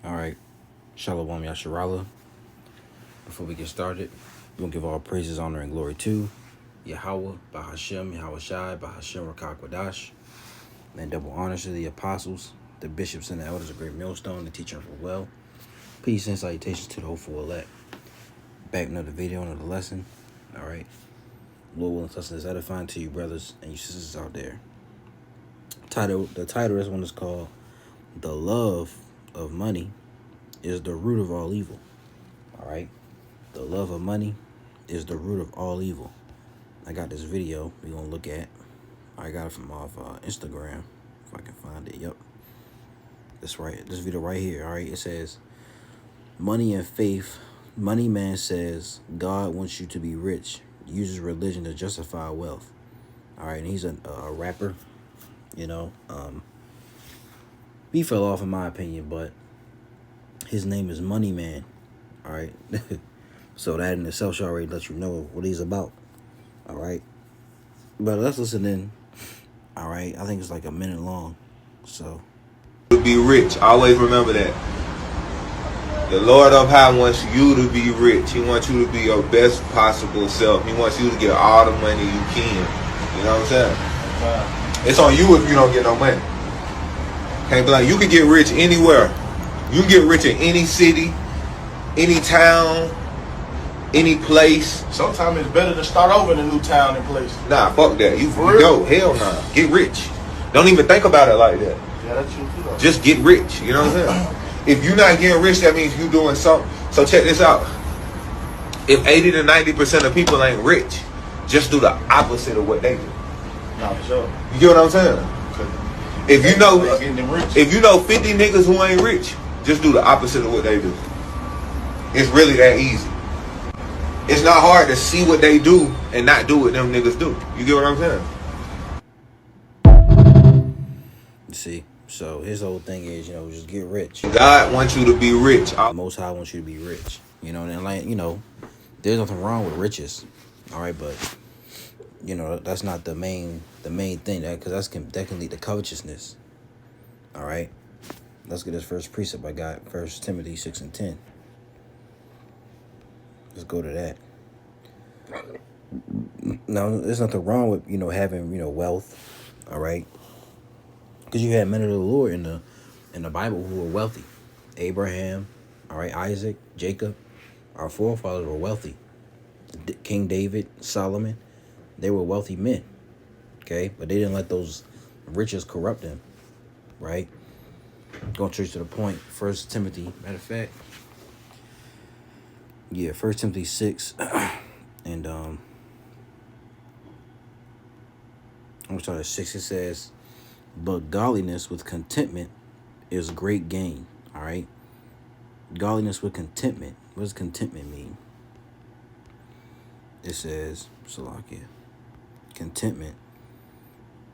All right, Shalom Yasharala. Before we get started, we'll give all praises, honor, and glory to Yahweh, Bahashem, Yahweh Shai, Bahashem, Rakakwadash, and double honors to the apostles, the bishops, and the elders of Great Millstone, the teacher for well. Peace and salutations to the hopeful elect. Back another video, another lesson. All right, Lord willing, lesson is edifying to you, brothers and you sisters out there. The title of this one is called "The Love of Money is the Root of All Evil." All right, the love of money is the root of all evil. I got this video we're gonna look at. I got it from off Instagram, if I can find it. Yep, this video right here. All right, it says, "Money and faith. Money man says God wants you to be rich. Uses religion to justify wealth." All right, and he's a rapper. He fell off in my opinion, but his name is Money Man. All right. So that in itself should already let you know what he's about. All right. But let's listen in. All right. I think it's like a minute long. So. To be rich. Always remember that. The Lord up high wants you to be rich. He wants you to be your best possible self. He wants you to get all the money you can. You know what I'm saying? It's on you if you don't get no money. Can't be like, you can get rich anywhere. You can get rich in any city, any town, any place. Sometimes it's better to start over in a new town and place. Nah, fuck that. You For real? go, hell nah. Get rich. Don't even think about it like that. Yeah, that's true too, though. Just get rich. You know what I'm saying? If you're not getting rich, that means you doing something. So check this out. If 80 to 90% of people ain't rich, just do the opposite of what they do. Nah, for sure. You get what I'm saying? If you know 50 niggas who ain't rich, just do the opposite of what they do. It's really that easy. It's not hard to see what they do and not do what them niggas do. You get what I'm saying? See, so his whole thing is, just get rich. God wants you to be rich. The Most High wants you to be rich. And like, there's nothing wrong with riches. All right, but that's not the main thing, because that can lead to covetousness. All right, let's get this first precept. I got 1 Timothy 6:10. Let's go to that. Now, there's nothing wrong with having wealth. All right, because you had men of the Lord in the Bible who were wealthy. Abraham, all right, Isaac, Jacob, our forefathers were wealthy. King David, Solomon, they were wealthy men. Okay, but they didn't let those riches corrupt them. Right? Going straight to the point. 1 Timothy, matter of fact. Yeah, 1 Timothy 6. And I'm gonna start at 6. It says, "But godliness with contentment is great gain." All right. Godliness with contentment. What does contentment mean? It says, Salakia, contentment,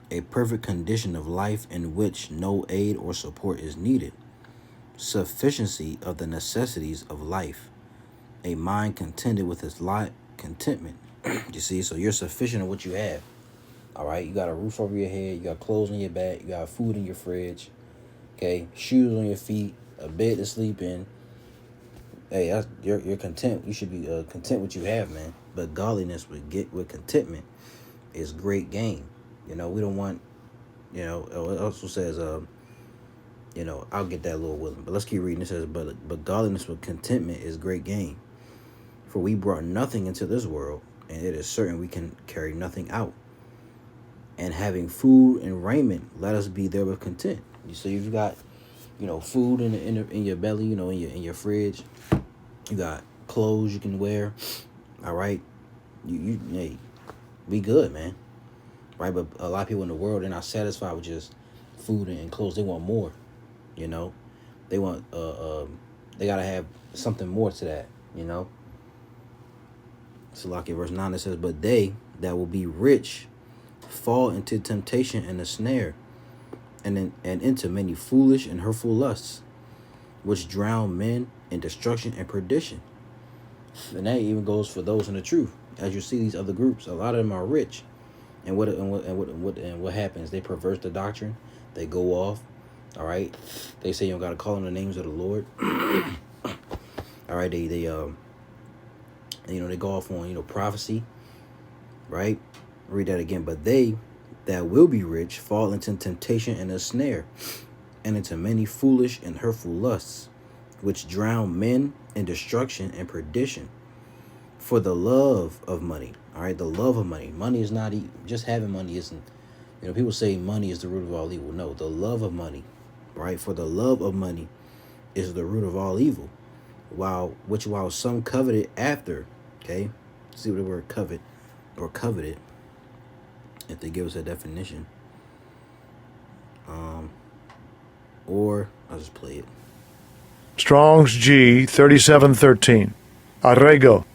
a perfect condition of life in which no aid or support is needed, sufficiency of the necessities of life, a mind contented with its lot, contentment. You see, so you're sufficient in what you have. All right, you got a roof over your head, you got clothes on your back, you got food in your fridge, okay, shoes on your feet, a bed to sleep in. Hey, you're content. You should be content with what you have, man. But godliness with contentment is great gain. We don't want, it also says, I'll get that, Lord willing. But let's keep reading. It says, but godliness with contentment is great gain. For we brought nothing into this world, and it is certain we can carry nothing out. And having food and raiment, let us be therewith content. So you've got, food in your belly, in your fridge. You got clothes you can wear. All right, hey, be good, man. Right, but a lot of people in the world, they're not satisfied with just food and clothes. They want more. They want they gotta have something more to that. So like in verse 9 it says, "But they that will be rich fall into temptation and a snare, and into many foolish and hurtful lusts, which drown men in destruction and perdition." And that even goes for those in the truth. As you see these other groups, a lot of them are rich, and what happens? They pervert the doctrine. They go off. All right. They say you don't got to call on the names of the Lord. All right. They they go off on, prophecy. Right. Read that again. But they that will be rich fall into temptation and a snare, and into many foolish and hurtful lusts, which drown men in destruction and perdition. For the love of money. All right. The love of money. Money is not just having money isn't. People say money is the root of all evil. No, the love of money. Right. For the love of money is the root of all evil. While some coveted after. Okay. See what the word covet or coveted, if they give us a definition. Or I'll just play it. Strong's G 3713. Arrego.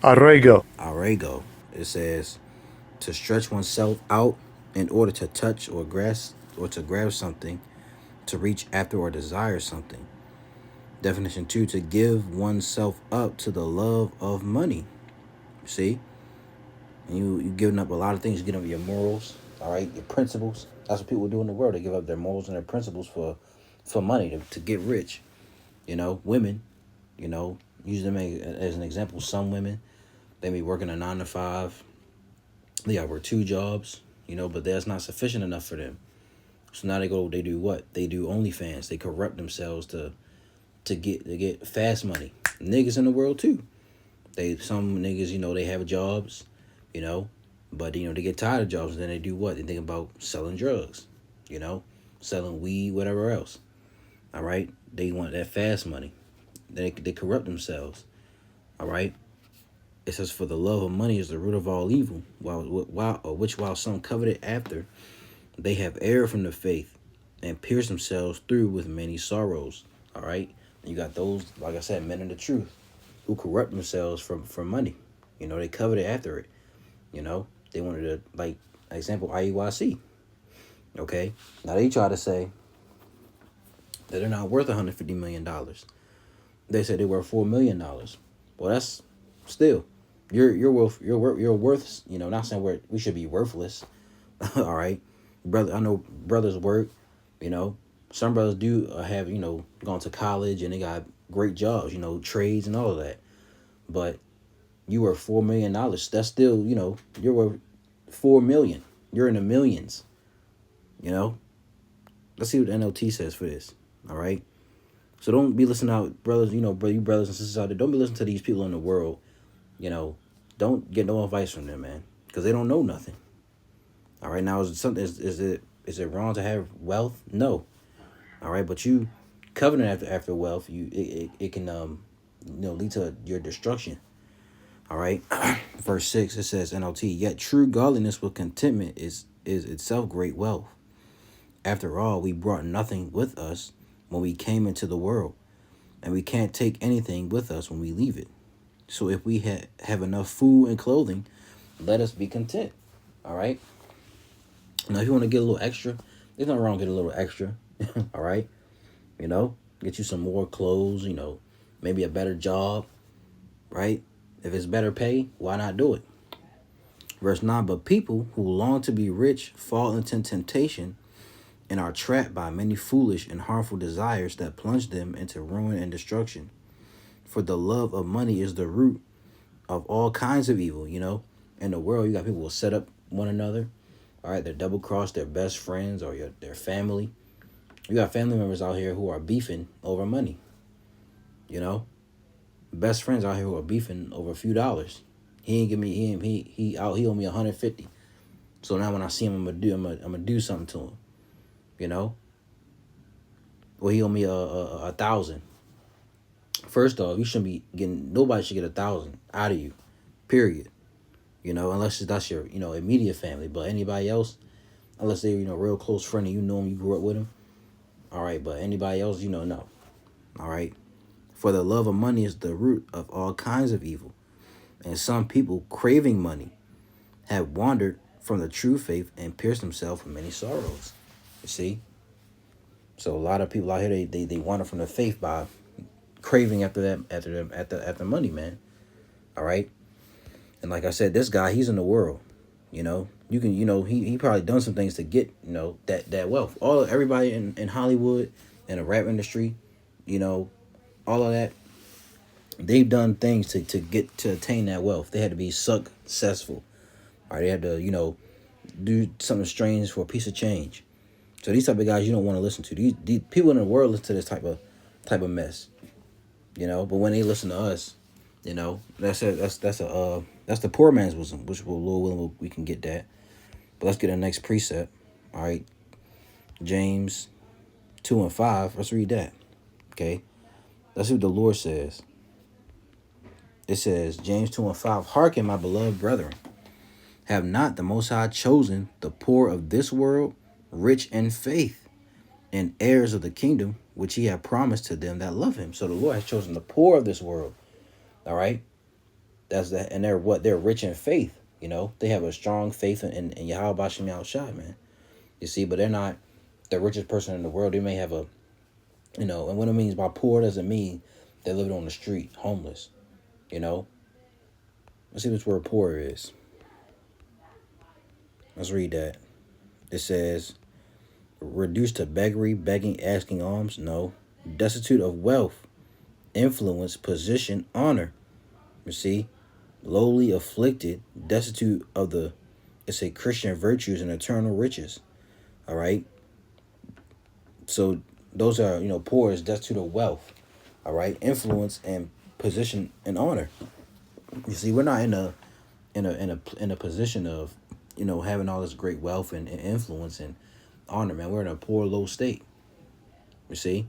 Arrego. It says to stretch oneself out in order to touch or grasp or to grab something, to reach after or desire something. Definition 2, to give oneself up to the love of money. See? And you giving up a lot of things. You give up your morals, all right, your principles. That's what people do in the world. They give up their morals and their principles for money, to get rich. Women, use them as an example. Some women, they be working a 9 to 5. They got work 2 jobs, but that's not sufficient enough for them. So now they do what? They do OnlyFans. They corrupt themselves to get fast money. Niggas in the world too. Some niggas, they have jobs, but they get tired of jobs, and then they do what? They think about selling drugs, selling weed, whatever else. All right, they want that fast money. They corrupt themselves. All right. It says, for the love of money is the root of all evil, while some coveted after, they have erred from the faith and pierced themselves through with many sorrows. All right. You got those, like I said, men of the truth, who corrupt themselves for money. They coveted after it. They wanted to, like, example, IUIC. Okay. Now they try to say that they're not worth $150 million. They said they're worth $4 million. Well, that's still, you're worth, not saying we should be worthless. All right. Brother, I know brothers work, some brothers do have, gone to college and they got great jobs, trades and all of that. But you worth $4 million. That's still, you're worth $4 million. You're in the millions. Let's see what the NLT says for this. All right. So don't be listening out, brothers, you brothers and sisters out there. Don't be listening to these people in the world. Don't get no advice from them, man, because they don't know nothing. All right. Now, is it wrong to have wealth? No. All right. But you coveting after wealth, it can lead to your destruction. All right. Verse 6, it says, NLT, yet true godliness with contentment is itself great wealth. After all, we brought nothing with us when we came into the world, and we can't take anything with us when we leave it. So if we have enough food and clothing, let us be content. All right. Now, if you want to get a little extra, there's nothing wrong with getting a little extra. All right. Get you some more clothes, maybe a better job. Right. If it's better pay, why not do it? Verse 9, but people who long to be rich fall into temptation and are trapped by many foolish and harmful desires that plunge them into ruin and destruction. For the love of money is the root of all kinds of evil. In the world, you got people who set up one another. All right, they're double-crossed their best friends or their family. You got family members out here who are beefing over money. Best friends out here who are beefing over a few dollars. He ain't give me he owe me $150. So now when I see him, I'm gonna do something to him. Or he owe me a $1,000. First off, you shouldn't be getting. Nobody should get $1,000 out of you, period. Unless that's your immediate family. But anybody else, unless they're real close friend and him, you grew up with him. All right, but anybody else, no. All right. For the love of money is the root of all kinds of evil, and some people craving money have wandered from the true faith and pierced themselves with many sorrows. You see? So a lot of people out here, they wander from the faith by craving after money, man. All right? And like I said, this guy, he's in the world, You can, he probably done some things to get, that wealth. Everybody in Hollywood and the rap industry, all of that, they've done things to attain that wealth. They had to be successful. Or they had to, do something strange for a piece of change. So these type of guys you don't want to listen to. These people in the world listen to this type of mess. But when they listen to us, that's the poor man's wisdom, which we can get that. But let's get the next precept. All right. James 2:5. Let's read that. Okay. Let's see what the Lord says. It says, James 2:5, hearken, my beloved brethren. Have not the Most High chosen the poor of this world, rich in faith, and heirs of the kingdom, which he hath promised to them that love him? So the Lord has chosen the poor of this world. All right. That's that. And they're rich in faith. They have a strong faith in Yahweh Bashem Yahushua, man. You see, but they're not the richest person in the world. They may have and what it means by poor doesn't mean they're living on the street, homeless. Let's see what this word poor is. Let's read that. It says, reduced to beggary, begging, asking alms. No. Destitute of wealth, influence, position, honor. You see? Lowly, afflicted, destitute of Christian virtues and eternal riches. All right. So those are, poor is destitute of wealth. All right. Influence and position and honor. You see, we're not in a position of, having all this great wealth and influence and honor, man. We're in a poor, low state. You see?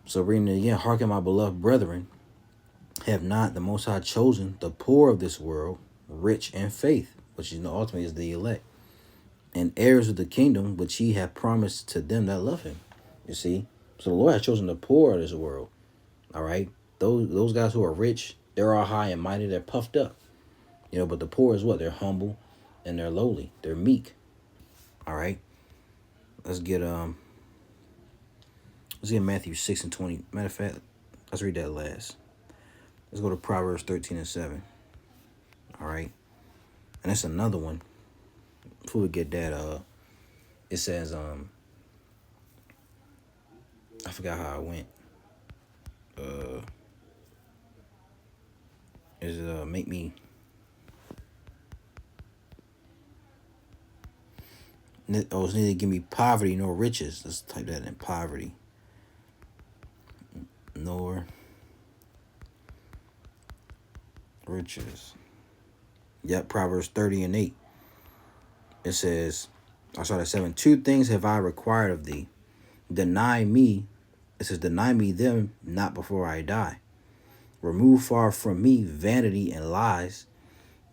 So reading it again, hearken, my beloved brethren. Have not the Most High chosen the poor of this world, rich in faith, which ultimately is the elect, and heirs of the kingdom, which he hath promised to them that love him? You see? So the Lord has chosen the poor of this world. All right? Those guys who are rich, they're all high and mighty, they're puffed up. But the poor is what? They're humble and they're lowly. They're meek. All right? Let's get Matthew 6:20. Matter of fact, let's read that last. Let's go to Proverbs 13:7. All right. And that's another one. Before we get that, it says, I forgot how it went. Make me. It's neither give me poverty nor riches. Let's type that in, poverty. Nor riches. Yep, Proverbs 30:8. It says, I started at 7. 2 things have I required of thee. Deny me. It says, deny me them not before I die. Remove far from me vanity and lies.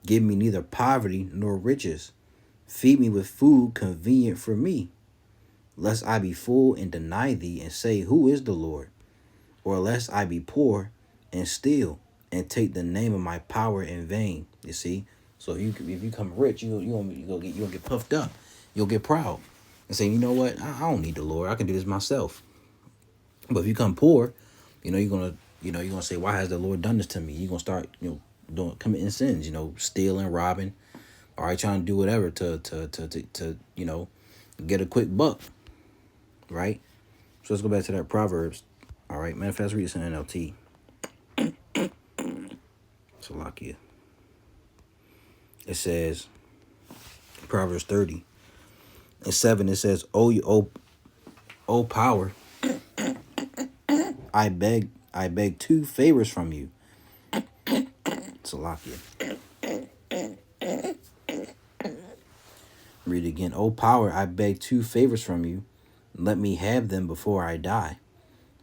Give me neither poverty nor riches. Feed me with food convenient for me, lest I be full and deny thee and say, who is the Lord? Or lest I be poor and steal and take the name of my power in vain. You see? So if you become rich, you'll get puffed up. You'll get proud and say, you know what? I don't need the Lord. I can do this myself. But if you become poor, you're gonna say, why has the Lord done this to me? You're gonna start, committing sins, stealing, robbing, all right, trying to do whatever to get a quick buck, right? So let's go back to that Proverbs. All right, matter of fact, let's read this in NLT. Salakia. It says, Proverbs 30:7. It says, O power, I beg 2 favors from you. Salakia. Read it again. O power, I beg 2 favors from you. Let me have them before I die.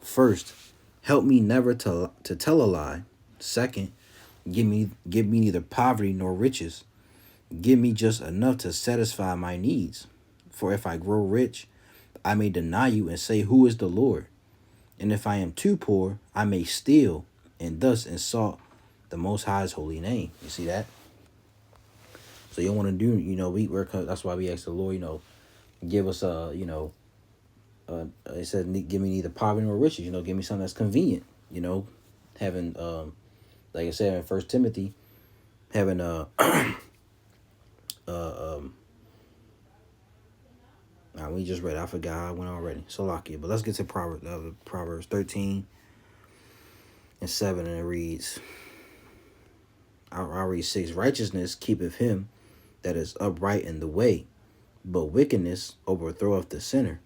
First, help me never to tell a lie. Second, give me neither poverty nor riches. Give me just enough to satisfy my needs. For if I grow rich, I may deny you and say, who is the Lord? And if I am too poor, I may steal and thus insult the Most High's holy name. You see that? So you don't want to do, that's why we ask the Lord, give us it said, give me neither poverty nor riches, give me something that's convenient, having, like I said in 1 Timothy, having We just read it. I forgot how I went already. So lucky. But let's get to Proverbs 13 and 7, and it reads, I'll read 6. Righteousness keepeth him that is upright in the way, but wickedness overthroweth the sinner.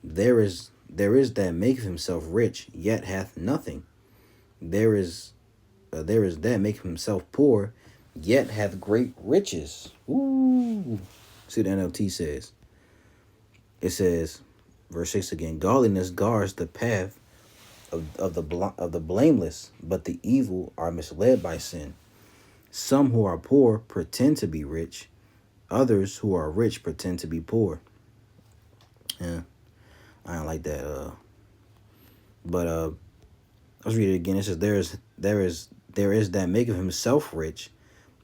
There is that maketh himself rich, yet hath nothing. There is that maketh himself poor, yet hath great riches. Ooh. See what the NLT says. It says, verse 6 again, godliness guards the path of the blameless, but the evil are misled by sin. Some who are poor pretend to be rich, others who are rich pretend to be poor. Yeah, I don't like that. But let's read it again. It says, there is that maketh himself rich,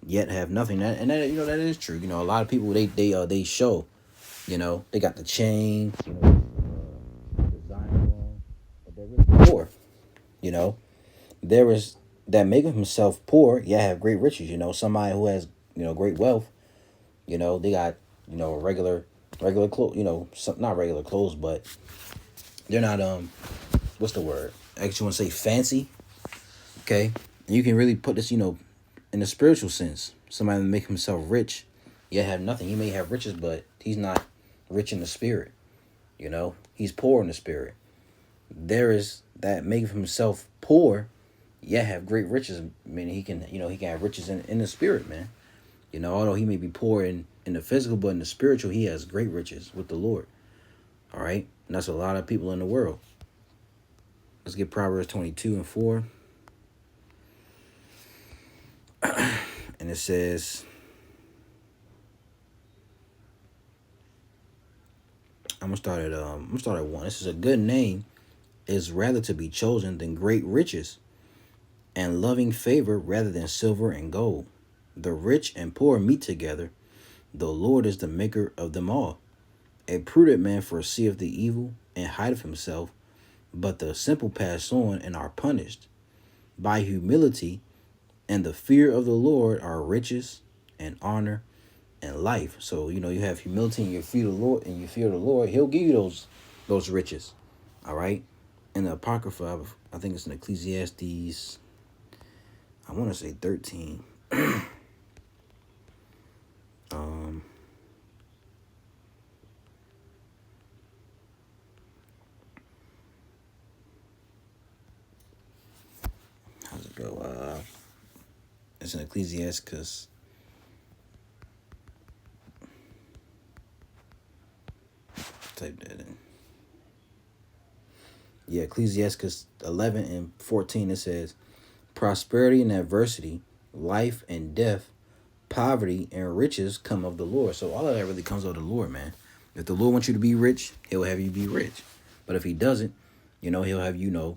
yet have nothing. That is true. You know, a lot of people they show, you know, they got the chain, you know, design on, but they're really poor. You know, there is that maketh himself poor, yet have great riches. You know, somebody who has, you know, great wealth, you know, they got, you know, regular clothes, you know, not regular clothes, but they're not, what's the word? I actually want to say fancy. Okay. And you can really put this, you know, in a spiritual sense. Somebody make himself rich, yet have nothing. He may have riches, but he's not rich in the spirit. You know, he's poor in the spirit. There is that make himself poor, yet have great riches. Meaning he can, you know, he can have riches in the spirit, man. You know, although he may be poor in the physical, but in the spiritual, he has great riches with the Lord. All right. And that's a lot of people in the world. Let's get Proverbs 22 and 4. And it says, I'm gonna start at 1. This is a good name is rather to be chosen than great riches, and loving favor rather than silver and gold. The rich and poor meet together. The Lord is the maker of them all. A prudent man foreseeth the evil and hideth himself, but the simple pass on and are punished. By humility and the fear of the Lord are riches and honor and life. So, you know, you have humility and you fear the Lord, he'll give you those riches. All right. In the Apocrypha, I think it's in Ecclesiastes, I want to say 13. How's it go? It's in Ecclesiastes. Type that in. Yeah, Ecclesiastes 11 and 14, it says, prosperity and adversity, life and death, poverty and riches come of the Lord. So all of that really comes of the Lord, man. If the Lord wants you to be rich, he'll have you be rich. But if he doesn't, you know, he'll have you, know,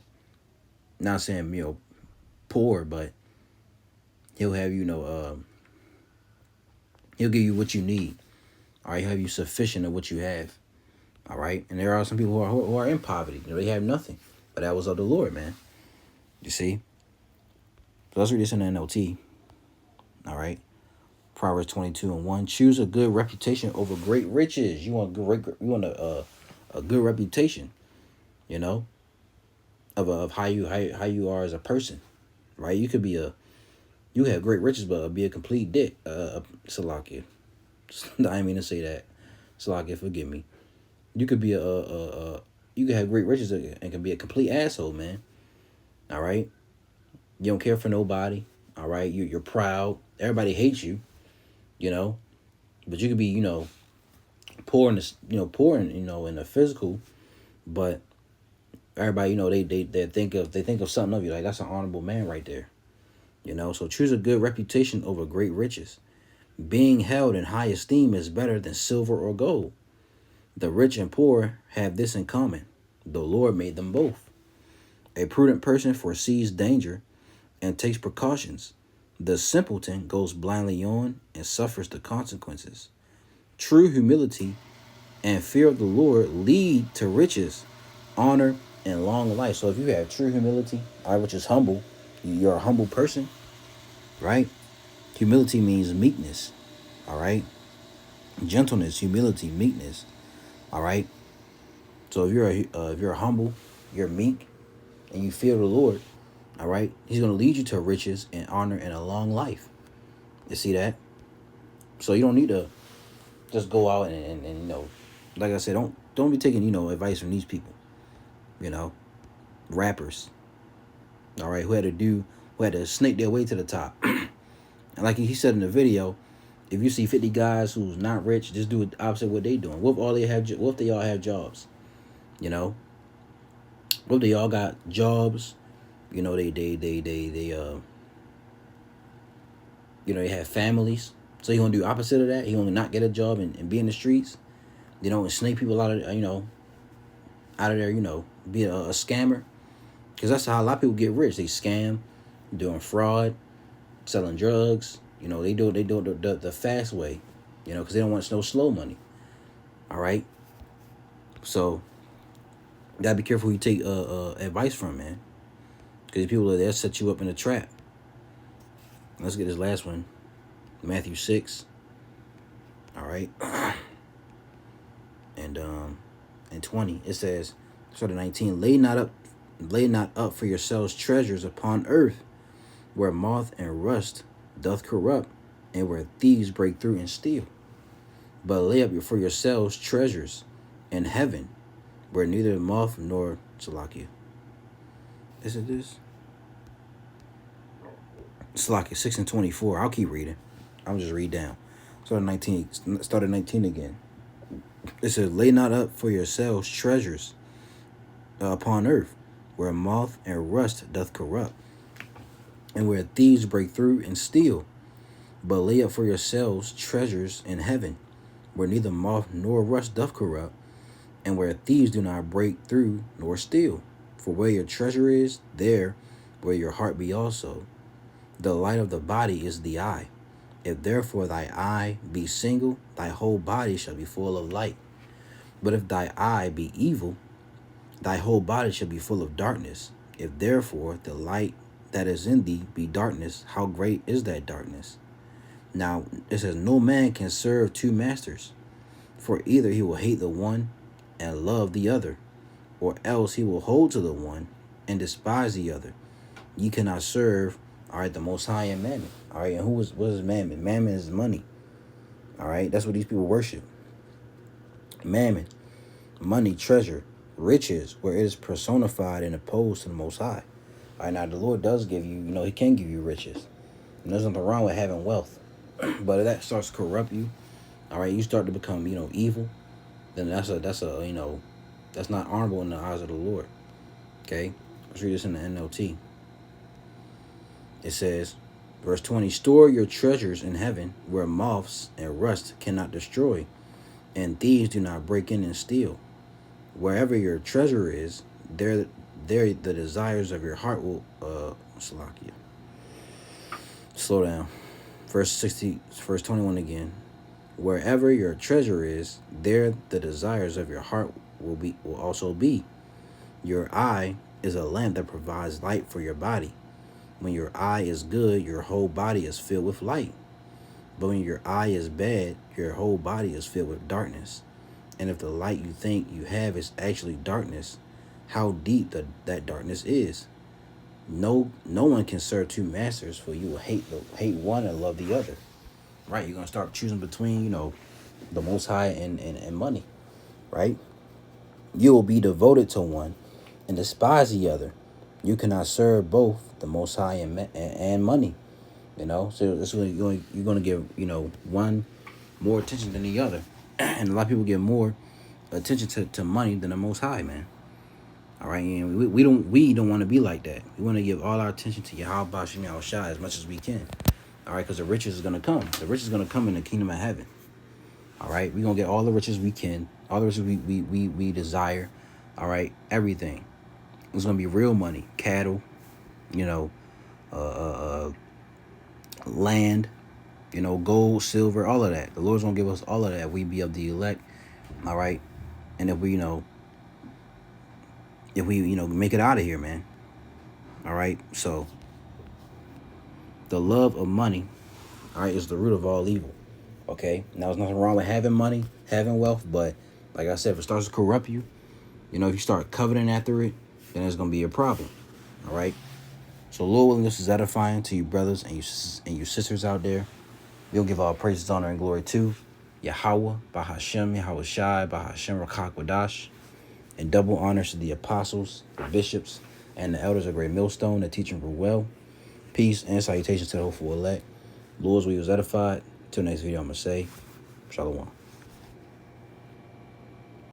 not saying, you know, poor, but he'll have you, know, he'll give you what you need. All right, he'll have you sufficient of what you have. All right, and there are some people who are in poverty. You know, they have nothing, but that was of the Lord, man. You see? So let's read this in the NLT. All right, Proverbs 22 and 1. Choose a good reputation over great riches. You want a good reputation, you know, of how you are as a person, right? You could be you have great riches, but be a complete dick. Salakia. I didn't mean to say that. Salakia, forgive me. You could be you could have great riches and can be a complete asshole, man. All right. You don't care for nobody. All right. You're proud. Everybody hates you, you know, but you could be, you know, poor in the physical, but everybody, you know, they think of something of you. Like, that's an honorable man right there, you know. So choose a good reputation over great riches. Being held in high esteem is better than silver or gold. The rich and poor have this in common. The Lord made them both. A prudent person foresees danger and takes precautions. The simpleton goes blindly on and suffers the consequences. True humility and fear of the Lord lead to riches, honor, and long life. So if you have true humility, which is humble, you're a humble person, right? Humility means meekness, all right? Gentleness, humility, meekness. All right. So if you're humble, you're meek, and you fear the Lord, all right, He's gonna lead you to riches and honor and a long life. You see that? So you don't need to just go out and like I said, don't be taking advice from these people. You know, rappers. All right, who had to snake their way to the top. And like he said in the video, if you see 50 guys who's not rich, just do the opposite of what they doing. What if they all have jobs? You know, what if they all got jobs? You know, they they have families. So he gonna do opposite of that. He gonna not get a job and be in the streets. And snake people out of out of there. Be a scammer. Because that's how a lot of people get rich. They scam, doing fraud, selling drugs. They do it the fast way. Because they don't want no slow money. All right. So you gotta be careful who you take advice from, man. Because people they'll set you up in a trap. Let's get this last one. Matthew 6. All right. And 20. It says, sort of 19, lay not up for yourselves treasures upon earth, where moth and rust doth corrupt, and where thieves break through and steal. But lay up for yourselves treasures in heaven, where neither moth nor Salakia. Is it this? Salakia 6 and 24. I'll keep reading. I'll just read down. Start at 19 again. It says, lay not up for yourselves treasures upon earth, where moth and rust doth corrupt, and where thieves break through and steal. But lay up for yourselves treasures in heaven, where neither moth nor rust doth corrupt, and where thieves do not break through nor steal. For where your treasure is, there will your heart be also. The light of the body is the eye. If therefore thy eye be single, thy whole body shall be full of light. But if thy eye be evil, thy whole body shall be full of darkness. If therefore the light that is in thee be darkness, how great is that darkness? Now it says, no man can serve two masters, for either he will hate the one and love the other, or else he will hold to the one and despise the other. Ye cannot serve, all right, the Most High and Mammon. All right, and what is Mammon? Mammon is money. All right, that's what these people worship. Mammon, money, treasure, riches, where it is personified and opposed to the Most High. All right, now the Lord does give you, He can give you riches. And there's nothing wrong with having wealth. But if that starts to corrupt you, all right, you start to become, evil, then that's not honorable in the eyes of the Lord. Okay, let's read this in the NLT. It says, verse 20, store your treasures in heaven, where moths and rust cannot destroy, and thieves do not break in and steal. Wherever your treasure is, there the desires of your heart will Salakia. Slow down. Verse 21 again. Wherever your treasure is, there the desires of your heart will also be. Your eye is a lamp that provides light for your body. When your eye is good, your whole body is filled with light. But when your eye is bad, your whole body is filled with darkness. And if the light you think you have is actually darkness, how deep that darkness is. No one can serve two masters, for you will hate one and love the other. Right? You're gonna start choosing between, the Most High and money. Right? You will be devoted to one and despise the other. You cannot serve both the Most High and money. So this is you're gonna give one more attention than the other, and a lot of people give more attention to money than the Most High, man. All right, and we don't want to be like that. We want to give all our attention to Yahweh Shem Yahushua as much as we can. All right, because the riches is gonna come. The riches is gonna come in the kingdom of heaven. All right, we're gonna get all the riches we can, all the riches we desire. All right, everything. It's gonna be real money, cattle, land, gold, silver, all of that. The Lord's gonna give us all of that. We be of the elect. All right, and if we make it out of here, man. All right, so the love of money, all right, is the root of all evil. Okay, now there's nothing wrong with having money, having wealth, but Like I said, if it starts to corrupt you, you know, if you start coveting after it, then it's going to be a problem. All right? So, Lord willing, this is edifying to you brothers and you sisters out there. We'll give all praises, honor, and glory to Yahweh, Bahashem, Yahweh Shai, Bahashem Rakak Wadash, and double honors to the apostles, the bishops, and the elders of Great Millstone that teach and rule well. Peace and salutations to the hopeful elect. Lord's will was edified. Till next video, I'm going to say, Shalom.